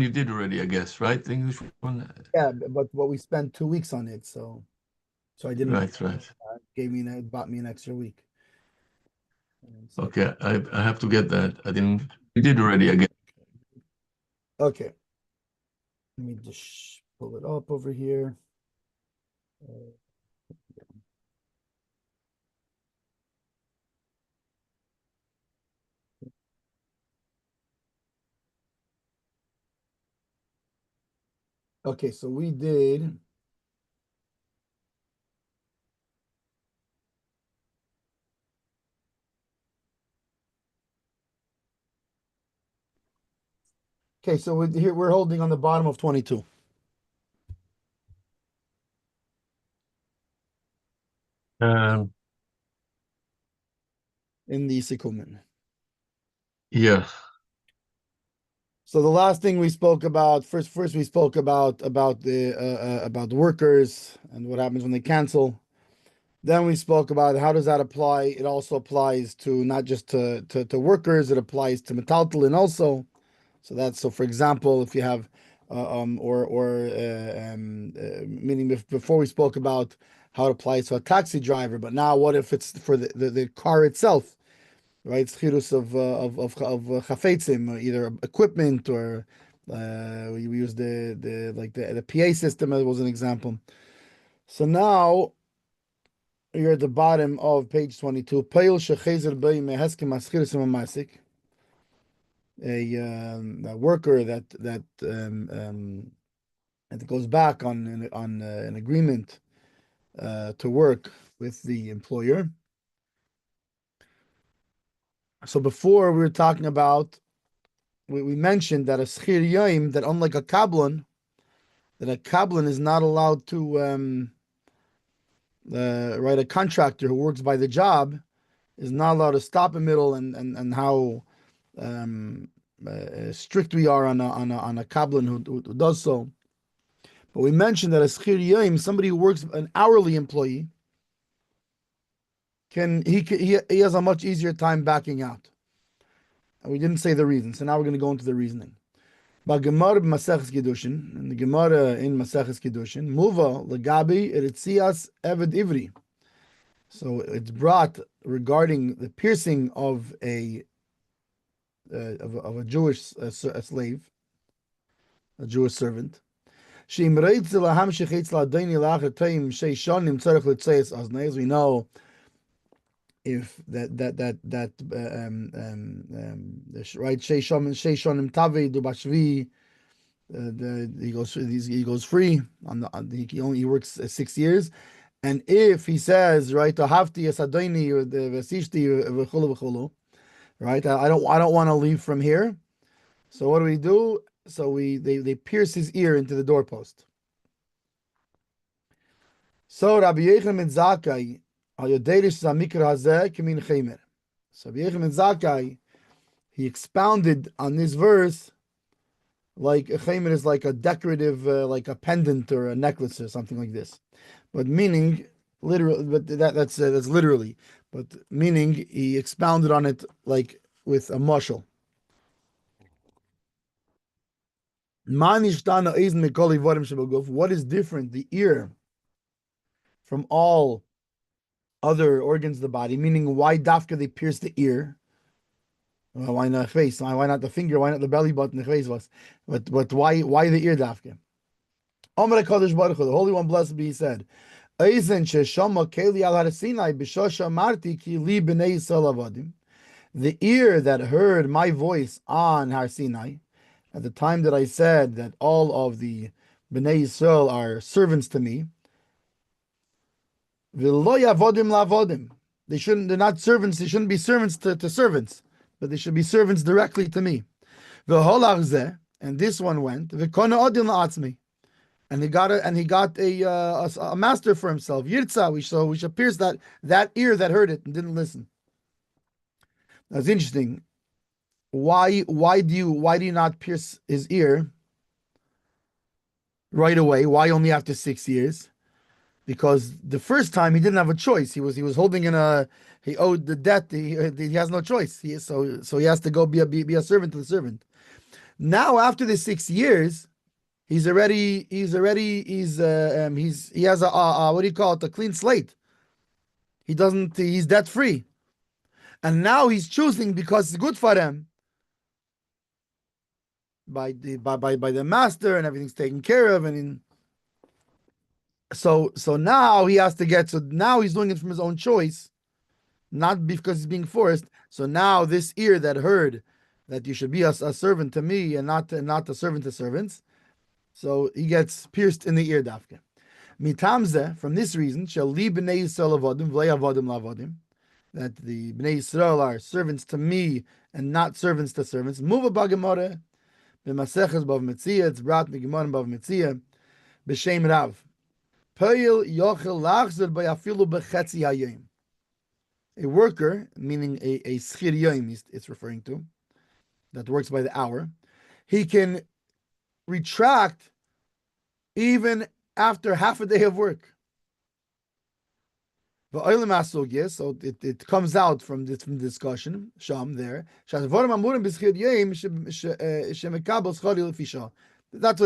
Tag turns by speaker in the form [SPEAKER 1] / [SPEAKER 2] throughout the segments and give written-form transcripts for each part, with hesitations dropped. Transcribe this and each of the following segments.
[SPEAKER 1] you did already, I guess, right? The English one.
[SPEAKER 2] Yeah, but we spent 2 weeks on it, so I didn't
[SPEAKER 1] Right, right.
[SPEAKER 2] bought me an extra week. So
[SPEAKER 1] Okay, I have to get that. I didn't. You did already, I guess.
[SPEAKER 2] okay, let me just pull it up over here. Uh, Okay, so we did. Okay, so here we're holding on the bottom of 22
[SPEAKER 1] Um,
[SPEAKER 2] in the Sikumim.
[SPEAKER 1] yeah,
[SPEAKER 2] So the last thing we spoke about first we spoke about the workers and what happens when they cancel. Then we spoke about how does that apply. It also applies to not just to workers. It applies to metaltalin also. So for example, if you have meaning before we spoke about how it applies to a taxi driver, but now what if it's for the car itself, right? Schirus of chafetzim, either equipment or we use the PA system as was an example. So now you're at the bottom of page 22. Peil shechezer bei meheskim aschirus masik. A worker that goes back on an agreement to work with the employer. So before we were talking about, we mentioned that a schir yaim, that unlike that a kablan is not allowed to write a contractor who works by the job is not allowed to stop in the middle and how um, strict we are on a kablan who does so. But we mentioned that a schir yaim, somebody who works an hourly employee, he has a much easier time backing out. And we didn't say the reason, so now we're going to go into the reasoning. But Gemara Maseches Kiddushin, and the Gemara in Maseches Kiddushin, Muva legabi eritzias eved ivri. So it's brought regarding the piercing of a Jewish a slave, a Jewish servant. As we know, if right Sheishonim Tavi do Bashvi, he goes free he works 6 years, and if he says right to Hafti Esadoini or the Vesishti v'chulu v'chulu, right, I don't want to leave from here. So what do we do? So they pierce his ear into the doorpost. So Rabbi Yechon ben Zakkai, Hayoderish Zamikra Hazeh Kimin Chaymer. So Rabbi Yechon ben Zakkai, he expounded on this verse like a chaymer is like a decorative, like a pendant or a necklace or something like this. But meaning, literally, but that's literally. But meaning, he expounded on it like with a mushal. What is different, the ear, from all other organs of the body? Meaning, why dafka they pierce the ear? Well, why not the face? Why not the finger? Why not the belly button? The face was, but why the ear dafka? Omer Kadosh Baruch Hu, the Holy One, blessed be He, said, "Eisen sheshama keli al har Sinai b'shosha marti ki li b'nei Yisrael avadim." The ear that heard my voice on Har Sinai, at the time that I said that all of the Bnei Yisrael are servants to me, v'lo yavodim lavodim. They're not servants. They shouldn't be servants to servants, but they should be servants directly to me. V'holach zeh, and this one went v'kona odin la'atzmi, and he got a master for himself. Yirtza, we should pierce that ear that heard it and didn't listen. That's interesting. Why do you not pierce his ear right away? Why only after 6 years? Because the first time he didn't have a choice. He was holding he owed the debt. He has no choice. So he has to go be a servant to the servant. Now after the 6 years, he has a what do you call it, a clean slate. He's debt free, and now he's choosing because it's good for them by the master, and everything's taken care of, so now he has to get, so now he's doing it from his own choice, not because he's being forced. So now this ear that heard that you should be a servant to me and not a servant to servants, so he gets pierced in the ear dafka. Mitamze, from this reason, shall li b'nei Yisrael avodim v'lei avodim lavodim, that the b'nei Yisrael are servants to me and not servants to servants. Muva b'gemore b'maseches bav metzia, it's brought b'gemore bav metzia b'shem rav. Peil yochel lachzer b'yafilu b'chetzi hayim. A worker, meaning a schir yom, it's referring to, that works by the hour, he can retract even after half a day of work. So it comes out from this discussion, Sham there. That's what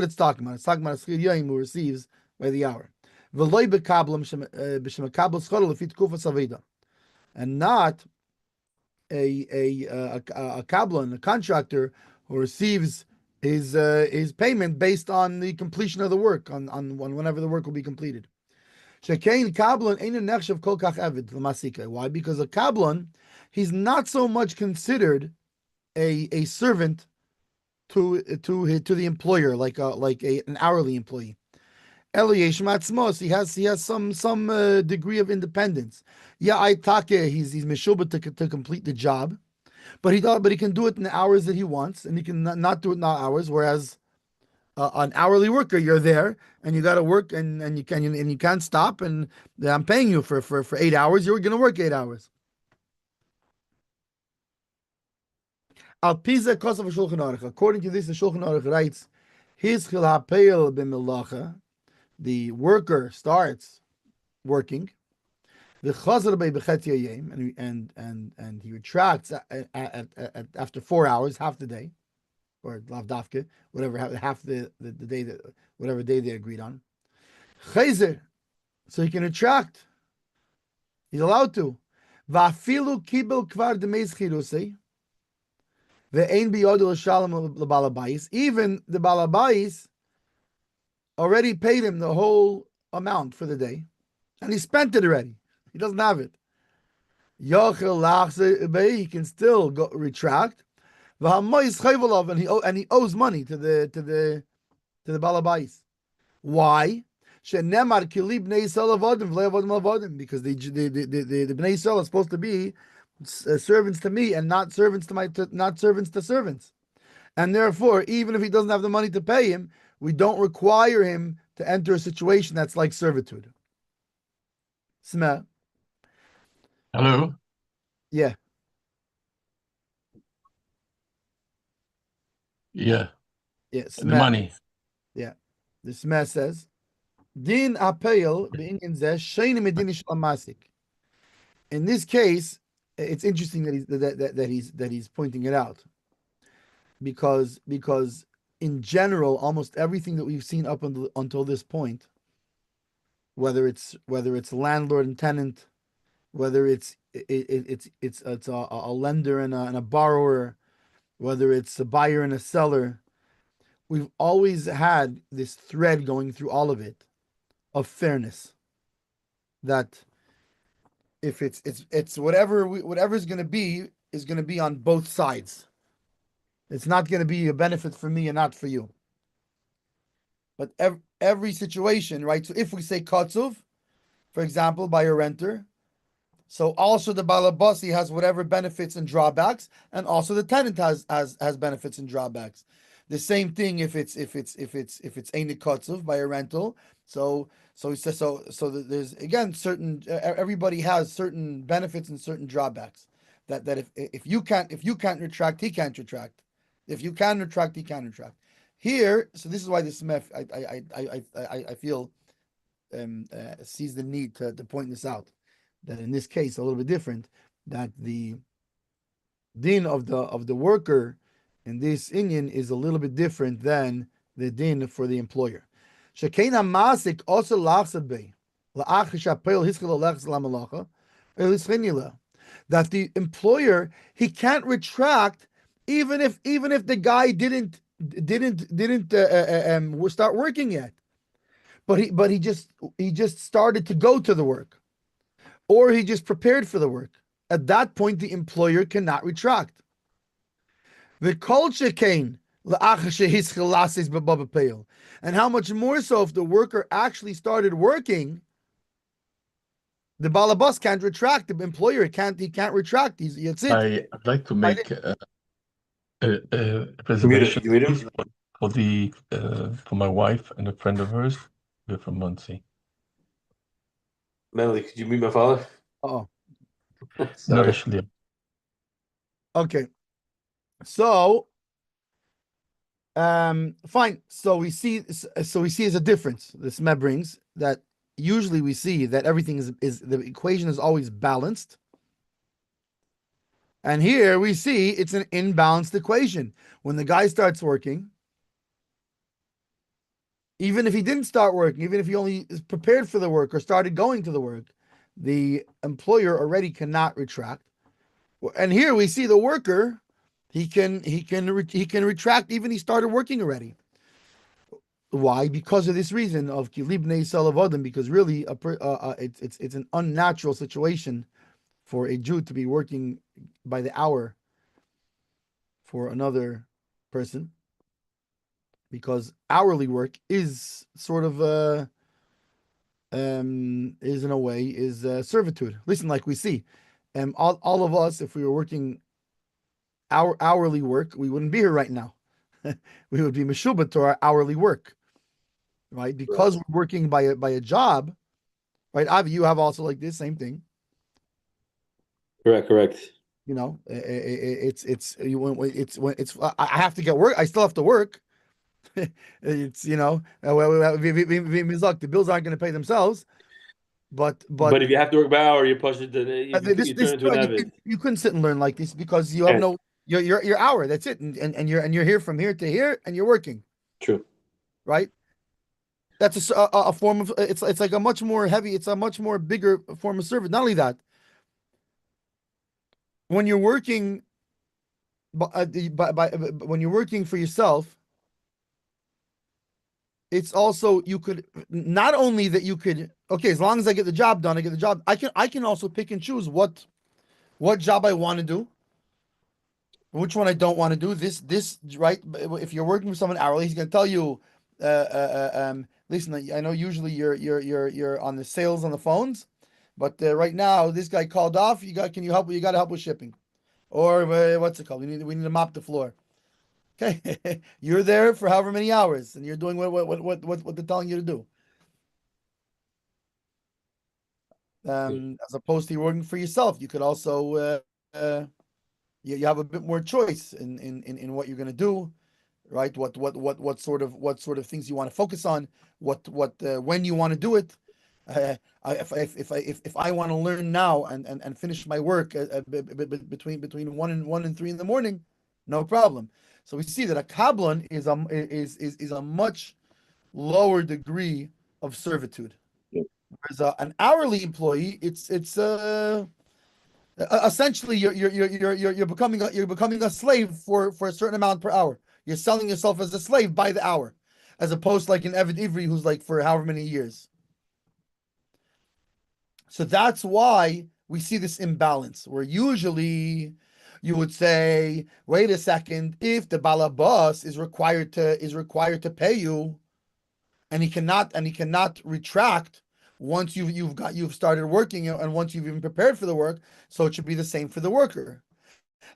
[SPEAKER 2] it's talking about. It's talking about a schir yom who receives by the hour. And not a kabbalan, a contractor who receives his payment based on the completion of the work, on whenever the work will be completed. Why? Because a kabbalan, he's not so much considered a servant to the employer, like an hourly employee. He has some degree of independence. Yeah, he's meshubah to complete the job, but he can do it in the hours that he wants, and he can not do it in all hours. Whereas an hourly worker, you're there and you got to work, and you can't stop, and I'm paying you for 8 hours. You're going to work 8 hours. Al Pisa Kosav Shulchan Aruch. According to this, the Shulchan Aruch writes, his chilapel b'melacha. The worker starts working, the chazar b'chetzi and he retracts after 4 hours, half the day, or lavdafke, whatever, half the day, that whatever day they agreed on. Chayzer, so he can retract. He's allowed to. Va'afilu kibel kvar demeis chirusei ve'ein biyodu l'shalom l'balabais. Even the balabais already paid him the whole amount for the day, and he spent it already. He doesn't have it. He can still go retract. And he owes money to the balabais. Why? Because the Bnei Yisrael are supposed to be servants to me and not servants to servants. And therefore, even if he doesn't have the money to pay him, we don't require him to enter a situation that's like servitude. Smeh.
[SPEAKER 1] Hello?
[SPEAKER 2] Yeah.
[SPEAKER 1] Yeah.
[SPEAKER 2] Yeah.
[SPEAKER 1] The
[SPEAKER 2] Smeh.
[SPEAKER 1] money.
[SPEAKER 2] Yeah. The Smeh says, Din apel be'inyan zeh sheini medin shel masik. In this case, it's interesting that he's pointing it out, because in general, almost everything that we've seen up until this point, whether it's landlord and tenant, whether it's a lender and a borrower, whether it's a buyer and a seller, we've always had this thread going through all of it of fairness. That if it's whatever is going to be on both sides. It's not going to be a benefit for me and not for you. But every situation, right? So if we say katsuv, for example, by a renter, so also the balabasi has whatever benefits and drawbacks, and also the tenant has benefits and drawbacks. The same thing if it's ain't katsuv by a rental. So he says so there's again certain everybody has certain benefits and certain drawbacks. That if you can't retract, he can't retract. If you can retract, he can retract. Here, so this is why this mef I feel sees the need to point this out, that in this case a little bit different, that the din of the worker And this inyan is a little bit different than the din for the employer. Shekein hamasik also lachsad bei that the employer, he can't retract even if the guy didn't start working yet, but he just started to go to the work, or he just prepared for the work. At that point, the employer cannot retract. The culture came. And how much more so if the worker actually started working, the balabas can't retract. The employer can't retract. It's it.
[SPEAKER 1] I'd like to make a reservation
[SPEAKER 3] You mute him?
[SPEAKER 1] for my wife and a friend of hers. We're from Muncie.
[SPEAKER 3] Melody, could you mute my father?
[SPEAKER 2] Oh,
[SPEAKER 1] Not
[SPEAKER 3] Sorry.
[SPEAKER 1] actually.
[SPEAKER 2] okay. So, fine. So we see as a difference. This Meh brings that usually we see that everything is the equation is always balanced. And here we see it's an imbalanced equation. When the guy starts working, even if he didn't start working, even if he only is prepared for the work or started going to the work, the employer already cannot retract. And here we see the worker, he can retract even he started working already. Why? Because of this reason of kilibnei salavadim. Because really, it's an unnatural situation for a Jew to be working by the hour for another person, because hourly work is sort of is in a way is servitude. Listen, like we see, all of us, if we were working our hourly work, we wouldn't be here right now. We would be meshubat to our hourly work, right? Because we're working by a job, right? Avi, you have also like this same thing.
[SPEAKER 3] Correct.
[SPEAKER 2] You know, I have to get work. I still have to work. It's the bills aren't going to pay themselves. But
[SPEAKER 3] if you have to work by hour, you push it. You turn into an habit.
[SPEAKER 2] You couldn't sit and learn like this because you have no your hour. That's it, and you're here from here to here, and you're working.
[SPEAKER 3] True.
[SPEAKER 2] Right. That's a form of it's like a much more heavy. It's a much more bigger form of service. Not only that, when you're working, when you're working for yourself, it's also you could not only that you could as long as I get the job done, I get the job. I can also pick and choose what job I want to do, which one I don't want to do. This right. If you're working for someone hourly, he's going to tell you, listen, I know usually you're on the sales on the phones, but right now this guy called off. Can you help? You got to help with shipping, or what's it called? We need to mop the floor. Okay, you're there for however many hours, and you're doing what they're telling you to do. As opposed to working for yourself, you could also you have a bit more choice in what you're going to do, right? What sort of things you want to focus on, when you want to do it. If I want to learn now and finish my work between 1 and 3 in the morning, no problem. So we see that a kablan is a much lower degree of servitude.
[SPEAKER 3] Yeah.
[SPEAKER 2] Whereas an hourly employee, it's essentially you're becoming a slave for a certain amount per hour. You're selling yourself as a slave by the hour, as opposed to like an Eved Ivri who's like for however many years. So that's why we see this imbalance, where usually you would say, wait a second, if the balabas is required to pay you, and he cannot retract once you've started working and once you've even prepared for the work, so it should be the same for the worker.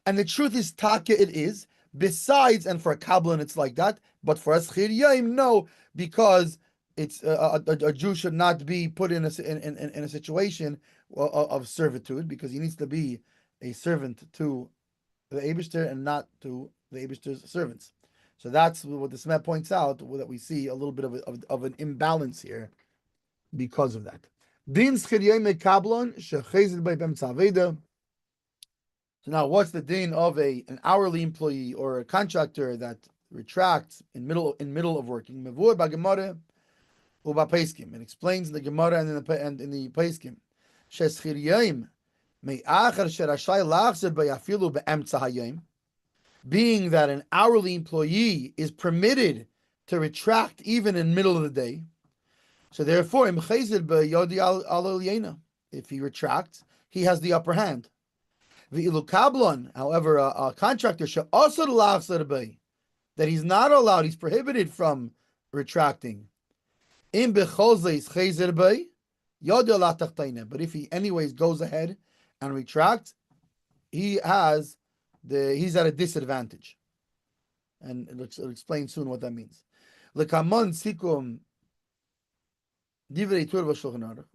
[SPEAKER 2] And the truth is, taka, it is. Besides, and for a kabbalah it's like that, but for us chiriyim, no, because it's a Jew should not be put in a situation of servitude, because he needs to be a servant to the Eibishter and not to the Eibishter's servants. So that's what the Smet points out, that we see a little bit of an imbalance here because of that. Din schiriyim kablon shechezed by bem tzaveda. So now, what's the din of an hourly employee or a contractor that retracts in middle of working? Mevur b'Gemara uba Peskim. It explains in the Gemara and in the Peskim. Sheschiriyim me'achar sherashay lachzer b'yafilu be'emtza hayom. Being that an hourly employee is permitted to retract even in the middle of the day. So therefore, if he retracts, he has the upper hand. However, a contractor should also that he's not allowed, he's prohibited from retracting. But if he anyways goes ahead and retracts, he's at a disadvantage. And it'll explain soon what that means. Sikumim divrei Torah v'Shulchan Aruch.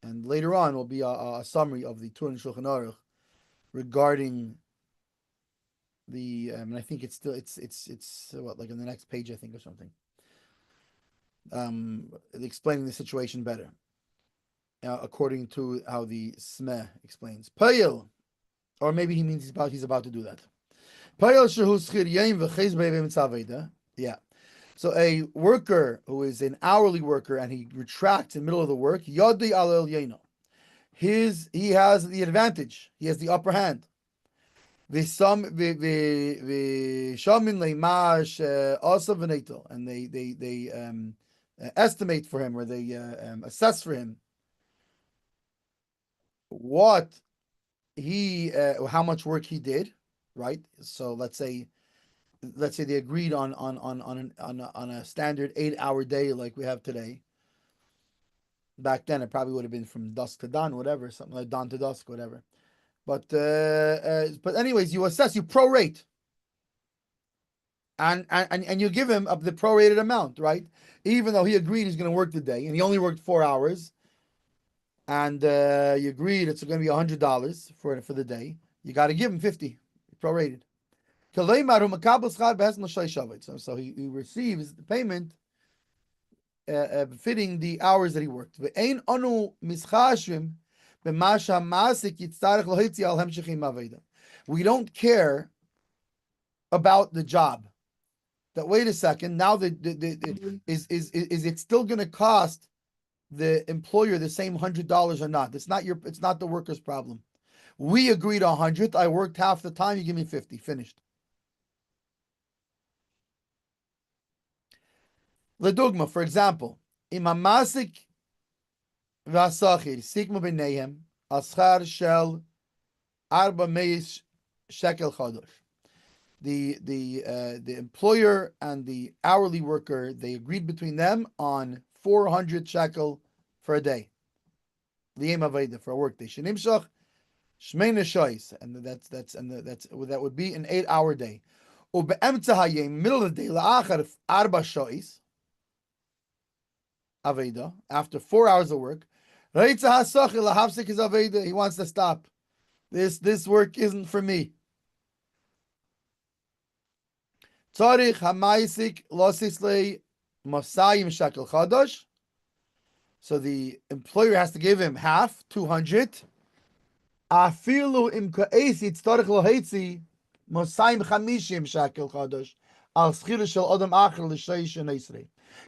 [SPEAKER 2] And later on will be a summary of the Torah and Shulchan Aruch regarding the and I think it's what, like in the next page, I think, or something. Explaining the situation better, according to how the Smeh explains. Payil, or maybe he means he's about to do that. Yeah. So a worker who is an hourly worker and he retracts in the middle of the work, he has the advantage. He has the upper hand. And they estimate for him, or they assess for him what how much work he did. Right. So let's say they agreed on a standard 8-hour day like we have today. Back then, it probably would have been from dusk to dawn, whatever, something like dawn to dusk, whatever. But anyways, you assess, you prorate, and you give him the prorated amount, right? Even though he agreed he's going to work the day, and he only worked 4 hours, and you agreed it's going to be $100 for the day, you got to give him 50, prorated. So he receives the payment fitting the hours that he worked. We don't care about the job. That, wait a second, now is it still going to cost the employer the same $100 or not? It's not the worker's problem. We agreed 100. I worked half the time. You give me 50. Finished. Ledugma, for example, imamasik v'asachir sikmu b'neihem aschar shel arba meis shekel chodosh. The employer and the hourly worker, they agreed between them on 400 shekel for a day. Liyem aveda, for a work day. Shenimshach shmeina shois, and that would be an 8-hour day. Ube'emtza hayem, middle of the day, la'achar arba shois. Aveda, after 4 hours of work, he wants to stop. This work isn't for me. So the employer has to give him half, 200.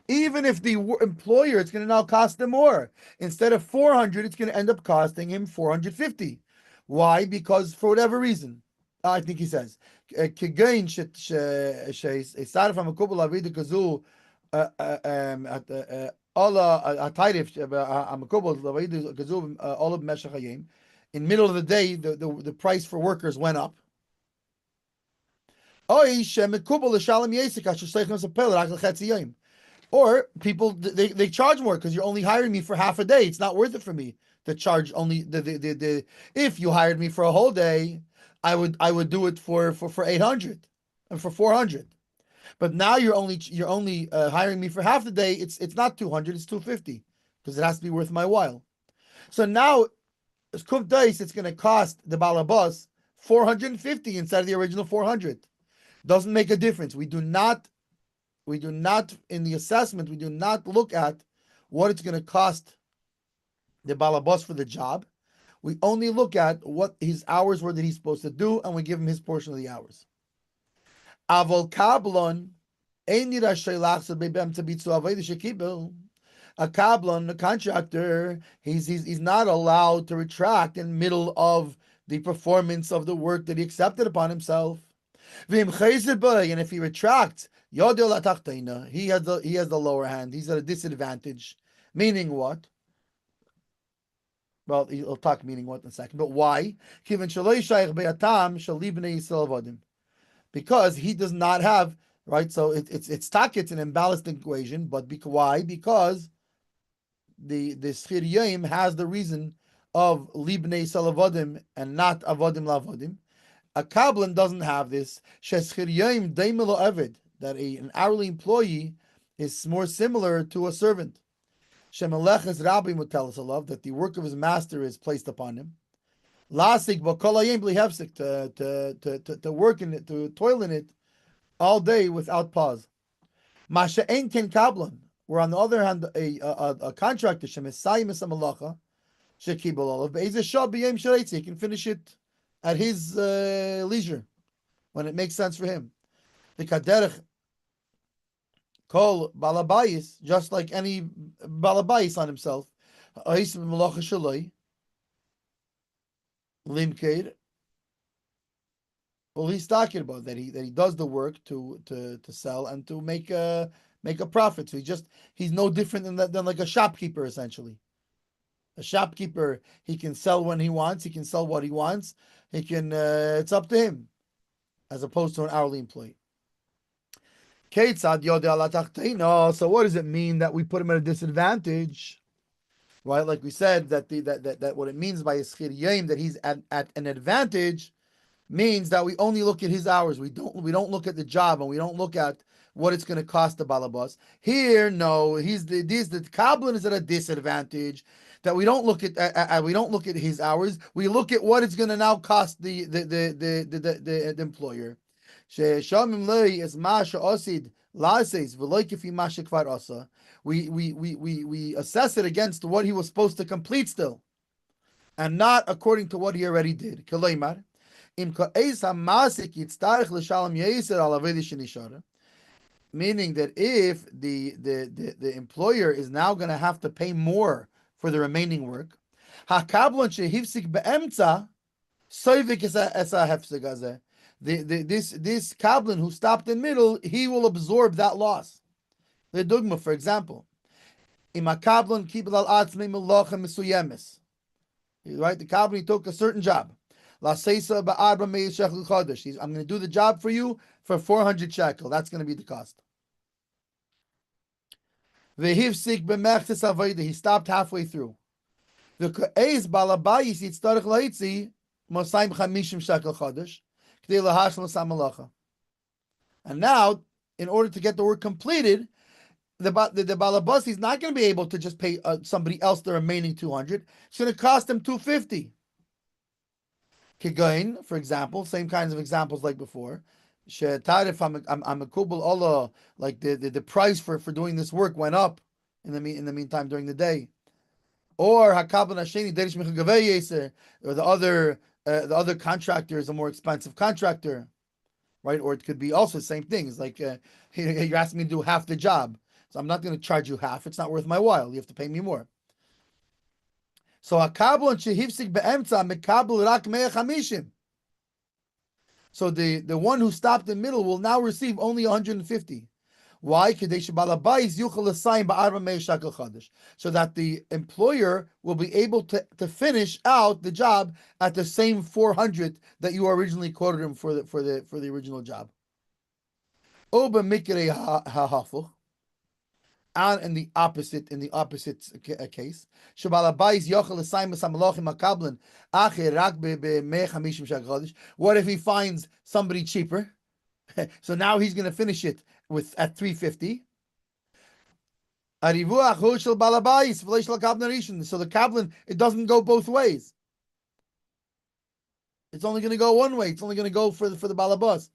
[SPEAKER 2] Even if the employer, it's going to now cost him more. Instead of 400, it's going to end up costing him 450. Why? Because for whatever reason, I think he says, in middle of the day, the price for workers went up. Or people, they charge more because you're only hiring me for half a day. It's not worth it for me to charge only the if you hired me for a whole day, I would do it for 800 and for 400. But now you're only hiring me for half the day. It's not 200, it's 250 because it has to be worth my while. So now it's going to cost the balabas 450 instead of the original 400. Doesn't make a difference. We do not we do not, in the assessment, we do not look at what it's going to cost the balabas for the job. We only look at what his hours were that he's supposed to do, and we give him his portion of the hours. Avol kablon, a kablon, the contractor, he's not allowed to retract in the middle of the performance of the work that he accepted upon himself. And if he retracts, he has the lower hand. He's at a disadvantage. Meaning what? Well, he'll talk meaning what in a second. But why? Because he does not have, right? So it's an imbalanced equation. But why? Because the Schir Yom has the reason of libnei salavadim and not avodim lavodim. A kablan doesn't have this. That an hourly employee is more similar to a servant. Shemelechas rabbi would tell us a love that the work of his master is placed upon him. Lasik b'kolayim blihefsik, to work in it, to toil in it all day without pause. Masha ein ken kablan, where on the other hand a contractor shemesayim esamalacha shekibul olav be'ezeh shah b'yem shareitzi, he can finish it at his leisure when it makes sense for him. The kaderech call balabayis, just like any balabayis on himself. Limkeid. Well, he's talking about that he does the work to sell and to make a profit. So he's no different than like a shopkeeper essentially. A shopkeeper, he can sell when he wants, he can sell what he wants, he can it's up to him, as opposed to an hourly employee. So what does it mean that we put him at a disadvantage? Right, like we said, that what it means by Schir Yom, that he's at an advantage, means that we only look at his hours. We don't look at the job, and we don't look at what it's going to cost the balabas. Here, no, the Kablan is at a disadvantage. That we don't look at his hours. We look at what it's going to now cost the employer. We assess it against what he was supposed to complete still, and not according to what he already did. Meaning that if the employer is now going to have to pay more for the remaining work, this kablan who stopped in middle, he will absorb that loss. The dogma, for example, right? The kablan took a certain job. I'm going to do the job for you for 400 shekel. That's going to be the cost. He stopped halfway through. And now, in order to get the work completed, the balabas, he's not going to be able to just pay somebody else the remaining 200. It's going to cost him 250. Kigain, for example, same kinds of examples like before. Shetarif, I'm a kubul Allah, like the price for doing this work went up in the meantime during the day. Or hakablan hasheni derish mechagavei yeser, or the other contractor is a more expensive contractor, right? Or it could be also the same thing. It's like you're asking me to do half the job, so I'm not going to charge you half. It's not worth my while. You have to pay me more. So hakablan shehifsik beemtza mekabel rak 150. So the one who stopped in the middle will now receive only 150. Why? So that the employer will be able to finish out the job at the same 400 that you originally quoted him for the original job. And in the opposite case, what if he finds somebody cheaper? So now he's going to finish it at 350. So the kablan, it doesn't go both ways. It's only going to go one way. It's only going to go for the balabas.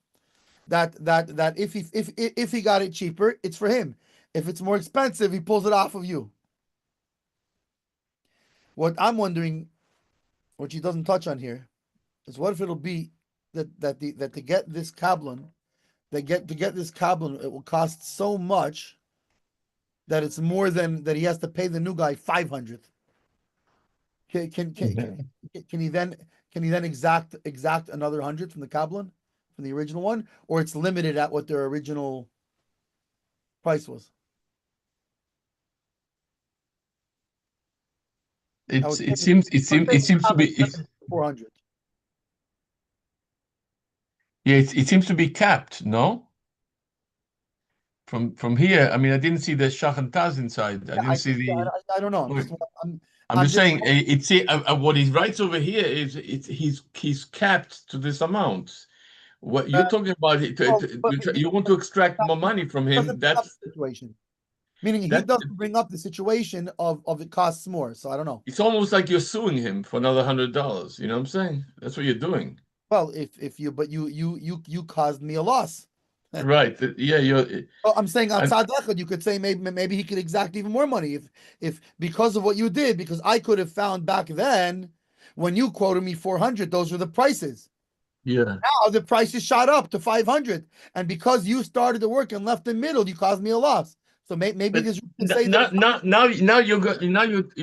[SPEAKER 2] that if he got it cheaper, it's for him. If it's more expensive, he pulls it off of you. What I'm wondering, which he doesn't touch on here, is what if it'll be that to get this kablon, to get this kablon, it will cost so much that it's more than that he has to pay the new guy 500. Can he then exact another 100 from the kablon, from the original one, or it's limited at what their original price was?
[SPEAKER 1] It seems to be
[SPEAKER 2] 400.
[SPEAKER 1] Yeah, it seems to be capped, no? From here, I mean, I didn't see the Shach and Taz inside. I didn't see the.
[SPEAKER 2] I don't know.
[SPEAKER 1] I'm just saying. It's what he writes over here is he's capped to this amount. What you're talking about? You want to extract more money from him? That's
[SPEAKER 2] situation. Meaning he doesn't bring up the situation of it costs more. So I don't know.
[SPEAKER 1] It's almost like you're suing him for another $100. You know what I'm saying? That's what you're doing.
[SPEAKER 2] Well, if you caused me a loss.
[SPEAKER 1] Right. Yeah, you're.
[SPEAKER 2] Well, I'm saying outside that, you could say maybe he could exact even more money if because of what you did, because I could have found back then when you quoted me 400, those were the prices.
[SPEAKER 1] Yeah.
[SPEAKER 2] Now the prices shot up to 500, and because you started the work and left in middle, you caused me a loss. So maybe this
[SPEAKER 1] say now you're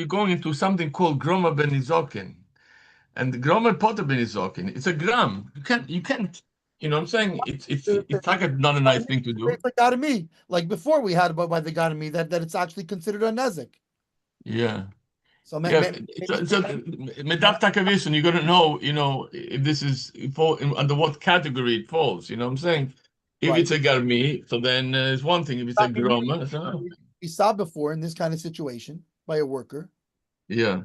[SPEAKER 1] going into something called Groma ben Izokin, and the Groma Potter ben Izokin. It's a gram. You can't. You know what I'm saying? It's like not a nice thing to do.
[SPEAKER 2] It's like out of me, like before we had about by the God of me that it's actually considered a nezik.
[SPEAKER 1] Yeah.
[SPEAKER 2] So
[SPEAKER 1] Medaf Takavision, you got to know, if this is under what category it falls. You know what I'm saying? If it's a garmi, so then it's one thing. If it's a groma,
[SPEAKER 2] we saw before in this kind of situation by a worker,
[SPEAKER 1] yeah,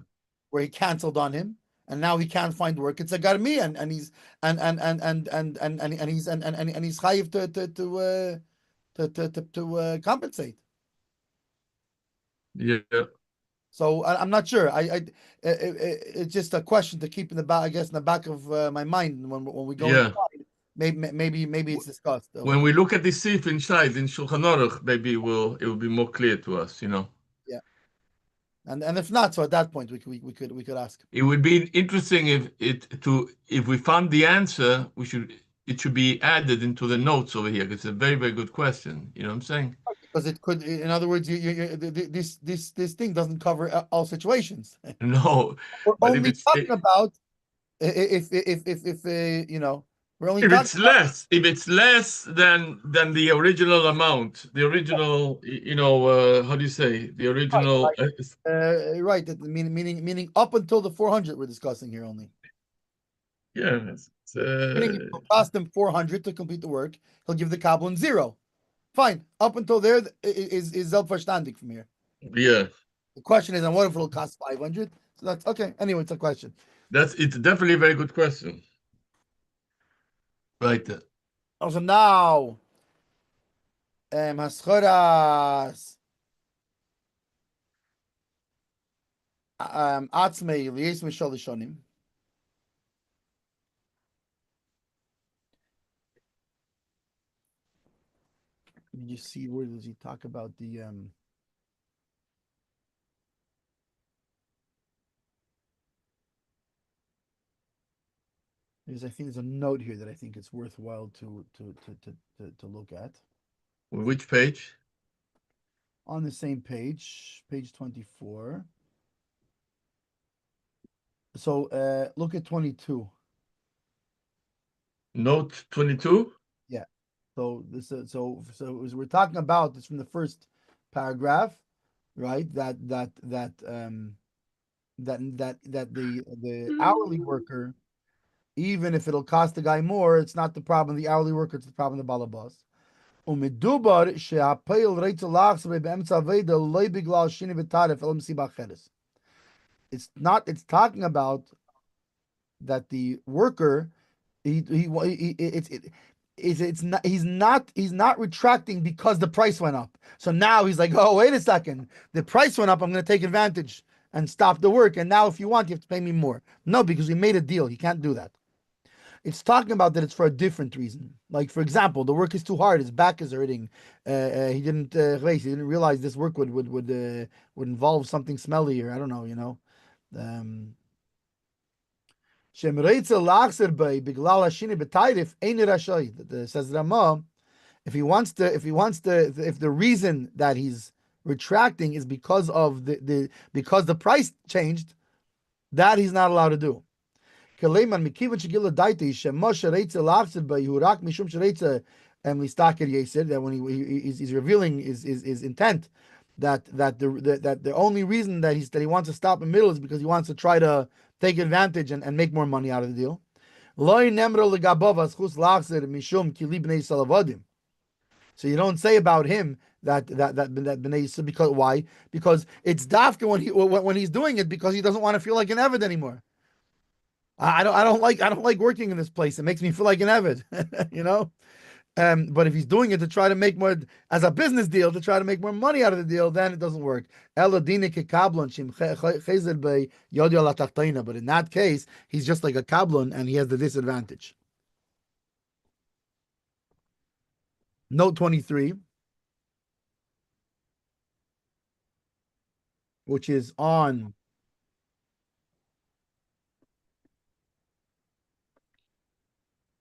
[SPEAKER 2] where he canceled on him, and now he can't find work. It's a garmi, and he's and he's chayiv to compensate.
[SPEAKER 1] Yeah.
[SPEAKER 2] So I'm not sure. It's just a question to keep in the back, I guess, in the back of my mind when we go.
[SPEAKER 1] Yeah.
[SPEAKER 2] Maybe it's discussed.
[SPEAKER 1] When we look at the sif inside in Shulchan Aruch, maybe it will be more clear to us.
[SPEAKER 2] Yeah. And if not, so at that point we could ask.
[SPEAKER 1] It would be interesting if we found the answer, it should be added into the notes over here. It's a very, very good question. You know what I'm saying?
[SPEAKER 2] Because it could, in other words, this thing doesn't cover all situations.
[SPEAKER 1] No,
[SPEAKER 2] we're only talking about if we're only
[SPEAKER 1] if it's less than the original amount, the original, how do you say, the original?
[SPEAKER 2] Right. Meaning up until the 400 we're discussing here only.
[SPEAKER 1] Yeah.
[SPEAKER 2] Meaning it will cost him 400 to complete the work. He'll give the Kabbalah 0. Fine. Up until there is Zelverstandig from here.
[SPEAKER 1] Yeah.
[SPEAKER 2] The question is, and what if it'll cost 500? So that's okay. Anyway, it's a question.
[SPEAKER 1] It's definitely a very good question. Right there.
[SPEAKER 2] So now, Haschoras, Atzmei, Lies Mishal Lishonim. You see, where does he talk about the I think there's a note here that I think it's worthwhile to look at.
[SPEAKER 1] Which page?
[SPEAKER 2] On the same page 24. So look at 22.
[SPEAKER 1] Note 22?
[SPEAKER 2] Yeah. So this so as we're talking about this from the first paragraph, right? That the hourly worker, even if it'll cost the guy more, it's not the problem of the hourly worker, it's the problem of the balabas. It's talking about that the worker he's not retracting because the price went up. So now he's like, oh, wait a second, the price went up, I'm going to take advantage and stop the work, and now if you want, you have to pay me more. No, because we made a deal. He can't do that. it's talking about that it's for a different reason. Like, for example, the work is too hard, his back is hurting. He didn't realize this work would involve something smelly, or I don't know, says Rama, if the reason that he's retracting is because of because the price changed, that he's not allowed to do. That when he's revealing his intent, that the only reason that he wants to stop in the middle is because he wants to try to take advantage and make more money out of the deal. So you don't say about him that Bnei Yisrael, because why? Because it's dafka when he's doing it because he doesn't want to feel like an Eved anymore. I don't like working in this place. It makes me feel like an Eved, But if he's doing it to try to make more as a business deal, to try to make more money out of the deal, then it doesn't work. But in that case, he's just like a kablon and he has the disadvantage. Note 23, which is on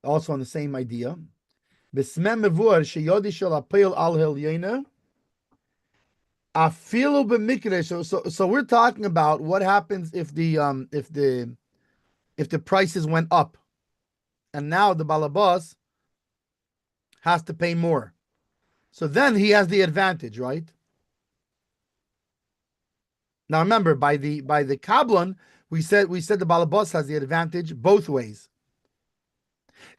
[SPEAKER 2] also on the same idea. So we're talking about what happens if the prices went up, and now the balabas has to pay more. So then he has the advantage, right? Now remember, by the kablon, we said the balabas has the advantage both ways.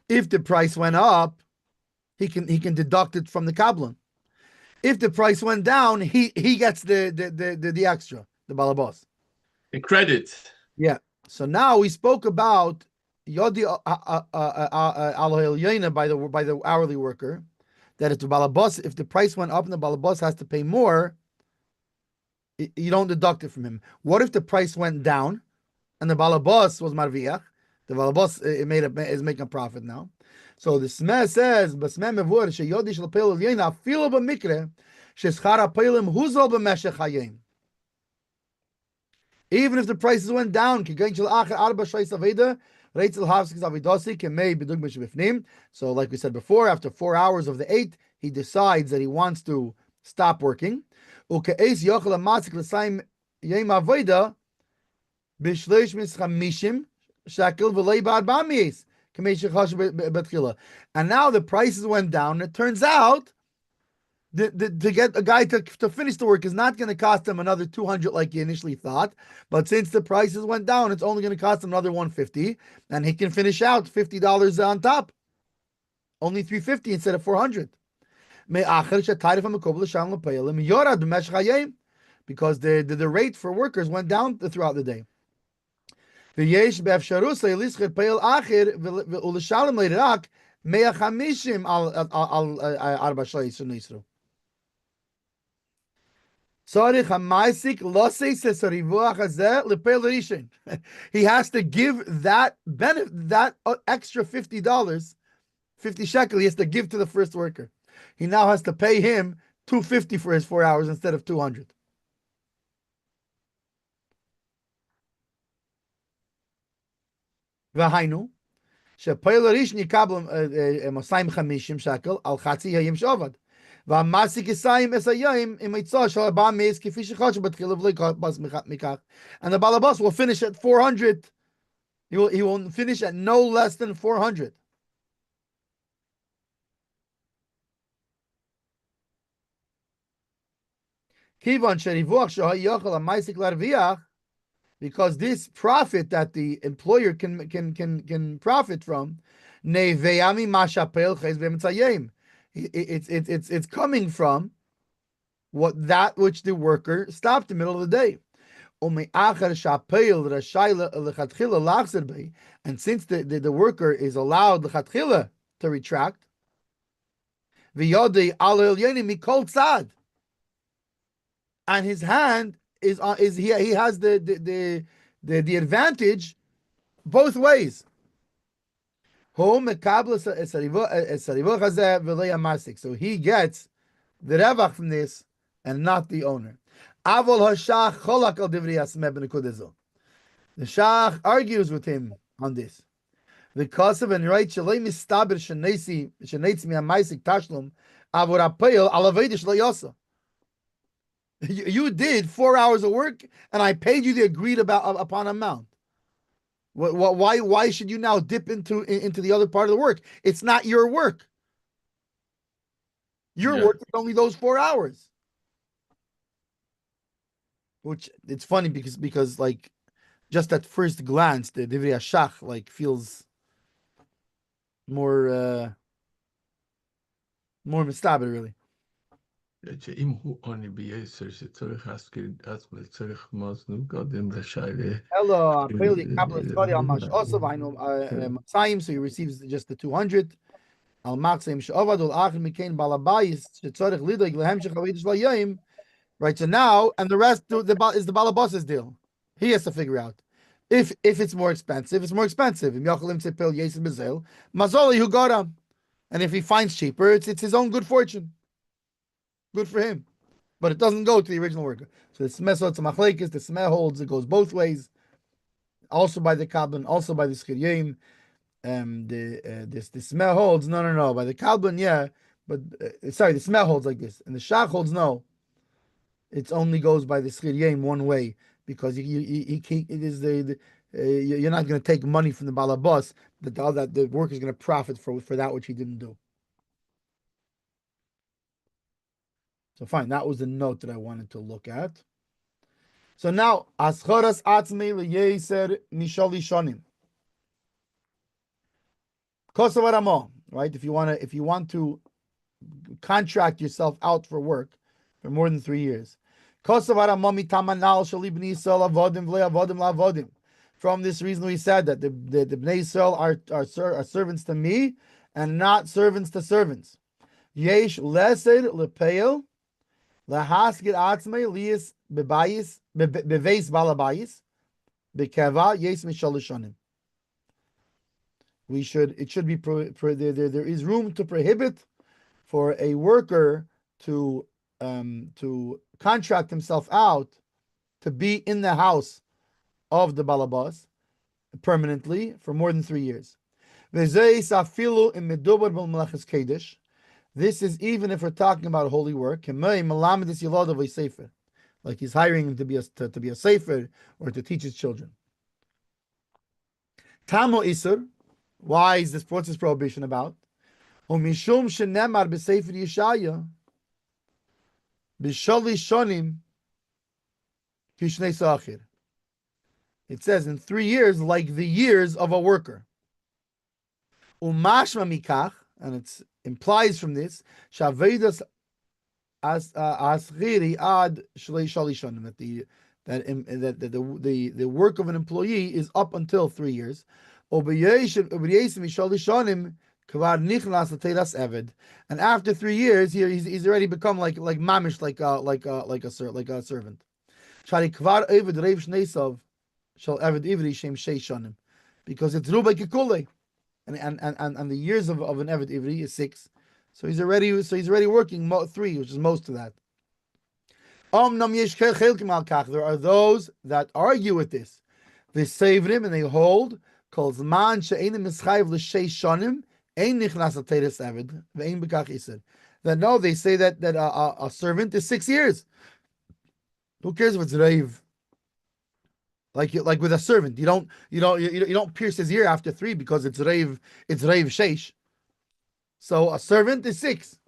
[SPEAKER 2] If the price went up, he can deduct it from the kablon. If the price went down, he gets the extra, the balabas.
[SPEAKER 1] The credit.
[SPEAKER 2] Yeah. So now we spoke about Yodi al by the hourly worker, that if the balabas, if the price went up and the balabas has to pay more, you don't deduct it from him. What if the price went down and the balabas was marviach? The balabas is making a profit now. So the Smeh says, "Basmeh mevur sheyodi shel peil elyon afilu b'mikre sheschar ha'peilim huzol b'meshech hayim." Even if the prices went down, so like we said before, after 4 hours of the 8, he decides that he wants to stop working. And now the prices went down. It turns out to get a guy to finish the work is not going to cost him another 200 like he initially thought, but since the prices went down, it's only going to cost him another 150, and he can finish out $50 on top, only 350 instead of 400. Because the rate for workers went down throughout the day. He has to give that extra $50, 50 shekel, he has to give to the first worker. He now has to pay him $250 for his 4 hours instead of $200. V'hainu shepoel rishon yikabel 250 shekel al chatzi hayim shovad. And the balabas will finish at 400. He will finish at no less than 400. Because this profit that the employer can profit from, it's coming from that which the worker stopped in the middle of the day. And since the worker is allowed to retract, and his hand he has the advantage both ways. So he gets the revach from this and not the owner. The Shach argues with him on this. Because of and right shalei mistaber shenesi mi amaisik tashlum avur apayel alavedish loyosa. You did 4 hours of work, and I paid you the agreed upon amount. Why should you now dip into the other part of the work? It's not your work. Your work is only those 4 hours. Which it's funny because like just at first glance, the Divrei Shach like feels more mistaber really. Hello, so he receives just the 200. Right, so now, and the rest is the balabos's deal. He has to figure out if it's more expensive. It's more expensive. And if he finds cheaper, it's his own good fortune. Good for him. But it doesn't go to the original worker. So the smeh machlekes, the smeh holds, it goes both ways. Also by the kabban, also by the Sikumim. The smell holds no by the kalban, yeah, but sorry, the smell holds like this, and the shach holds no. It only goes by the Sikumim one way because it is you're not going to take money from the balabas that the worker is going to profit for that which he didn't do. So fine, that was the note that I wanted to look at. So now ascharas atzmei leyeser mishali shonim. Right? If you want to contract yourself out for work for more than 3 years. From this reason, we said that the Bnei Yisrael are servants to me and not servants to servants. Yesh lesed lepeil lahasgid atzmei lias bebayis beveis balabayis bekeva yes mishalushanim. It should be there is room to prohibit for a worker to contract himself out to be in the house of the balabas permanently for more than 3 years. This is even if we're talking about holy work, like he's hiring him to be a sefer or to teach his children. Tamo isur. Why is what's this prohibition about? Umishum shenemar b'sefer Yeshaya b'shali shonim kishnei sachir. It says in 3 years, like the years of a worker. Umashma mikach, and it implies from this shavedas asghiri ad shlei shali shonim, that the work of an employee is up until 3 years. And after 3 years, he's already become like mamish, like a servant. Because it's rubai kikule, and the years of an eved ivri is 6, so he's already working 3, which is most of that. There are those that argue with this. They save him and they hold. That no, they say that a servant is 6 years. Who cares if it's reiv? Like with a servant, you don't pierce his ear after 3 because it's reiv sheish. So a servant is 6.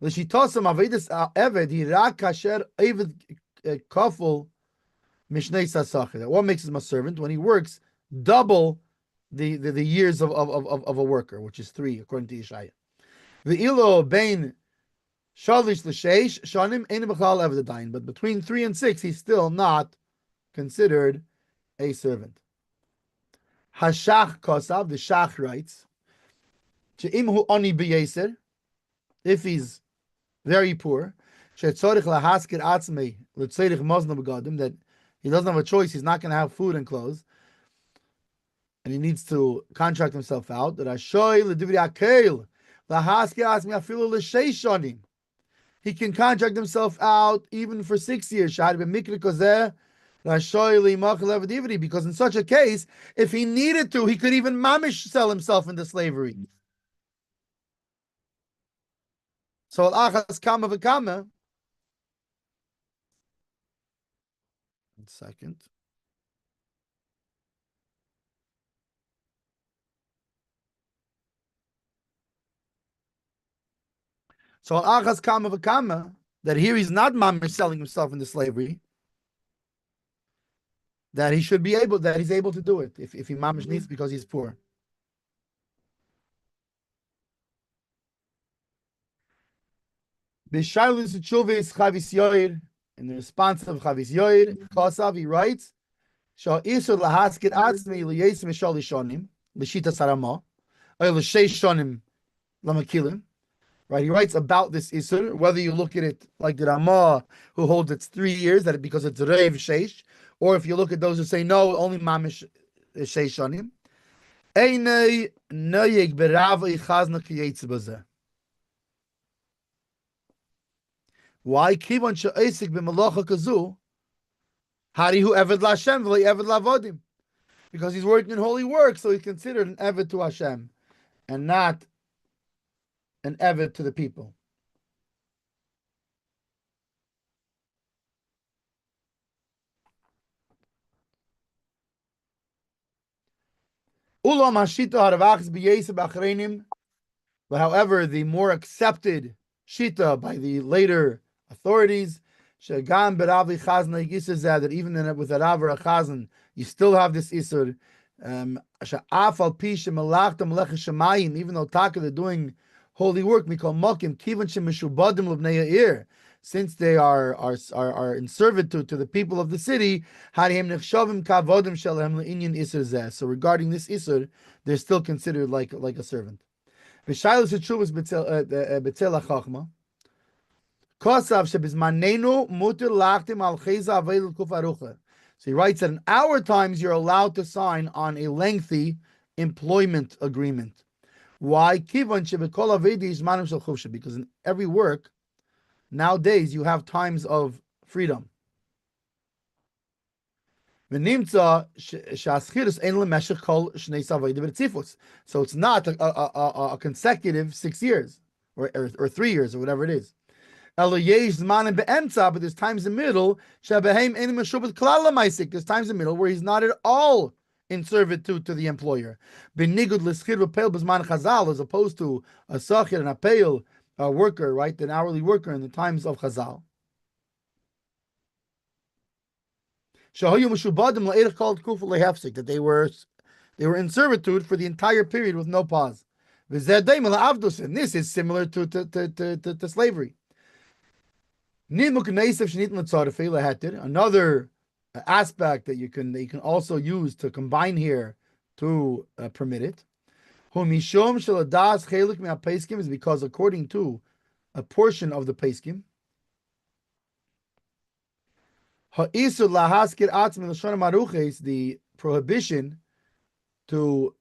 [SPEAKER 2] L'shitosam avedis eved hirak kasher eved kaful. What makes him a servant? When he works double the years of a worker, which is 3 according to Yeshaya. The ilo bein shalish l'sheish shanim ein b'chal eved, but between 3 and 6 he's still not considered a servant. Hashach kosav, the Shach writes, she'imhu oni b'yeser, if he's very poor, she'tzorich lahaskir atzmei l'tzorich mozna b'gadim, that he doesn't have a choice. He's not going to have food and clothes. and he needs to contract himself out, that Ashoy Ledivri Akel, Lahaski Asmi Afilu L'Shei Shonim. He can contract himself out even for 6 years. Because in such a case, if he needed to, he could even mamish sell himself into slavery. So al-achas kama v'kama. 1 second. So al-achas kama v'kama, that here he's not mamish selling himself into slavery, that he should be able, that he's able to do it if he mamish needs because he's poor. In the response of Chavis Yoir, Kosav, he writes, Isur lahaskit atzmi liyesim mishal lishonim, l'shita sarama, or l'shei shonim lamakilim. Right, he writes about this Isur, whether you look at it like the Ramah, who holds it's 3 years, that because it's Reiv Sheish, or if you look at those who say no, only Mamish Sheish Shonim. Einei noyeg berav ichazna kiyetz bazeh. Why? Kivon she'esik b'malacha kazu, harihu eved l'Hashem v'lo eved l'avodim. Because he's working in holy work, so he's considered an eved to Hashem, and not an eved to the people. Ulam hashita haravachs b'yeseh b'achreinim. But however, the more accepted shita by the later authorities, shegam berav chazna yisazeh, that even with a rav or a chazan, you still have this isur. Sha'af al pi shemalachta melech shemayim, even though taka they're doing holy work, mikol mokim kivan shemishubadim lebnei ha'ir, since they are in servitude to the people of the city. Harihem nechshavim kavodim shelahem le'inyan isur zeh. So regarding this isur, they're still considered like a servant. V'shaylos etshuvas betel hachachma. Kosav shebizmanenu muter lachtim al cheza avei l'kuf arucha. So he writes that in our times you're allowed to sign on a lengthy employment agreement. Why? Kivan shebekol avedi zmanim shel chufsha. Because in every work nowadays you have times of freedom. So it's not a consecutive 6 years or 3 years or whatever it is. But there's times in the middle. There's times in the middle where he's not at all in servitude to the employer. As opposed to a sachir and a peil worker, right? An hourly worker in the times of Chazal. That they were in servitude for the entire period with no pause. And this is similar to slavery. Another aspect that you can also use to combine here to permit it is because according to a portion of the Peskim, the prohibition to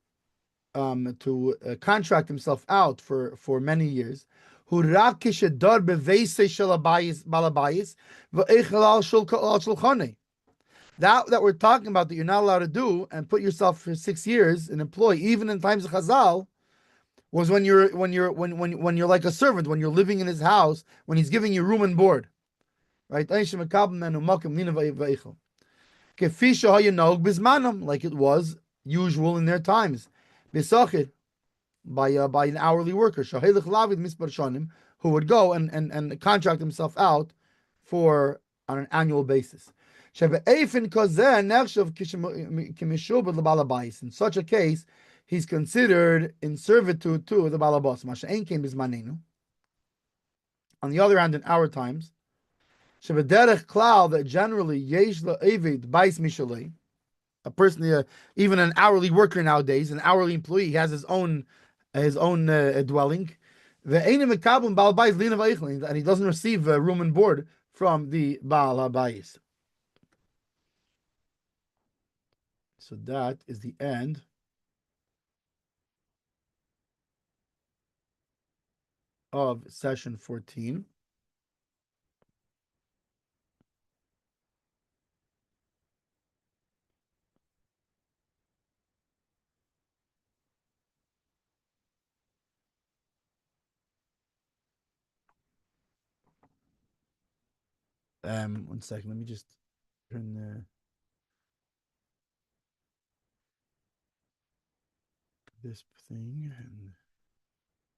[SPEAKER 2] contract himself out for many years, that we're talking about, that you're not allowed to do and put yourself for 6 years an employee, even in times of Chazal, was when you're like a servant, when you're living in his house, when he's giving you room and board. Right? Like it was usual in their times. By an hourly worker, who would go and contract himself out on an annual basis. In such a case, he's considered in servitude to the balabas. On the other hand, in our times, that generally a person, even an hourly worker nowadays, an hourly employee, he has his own dwelling, and he doesn't receive room and board from the Baal HaBayis. So that is the end of session 14. One second, let me just turn this thing and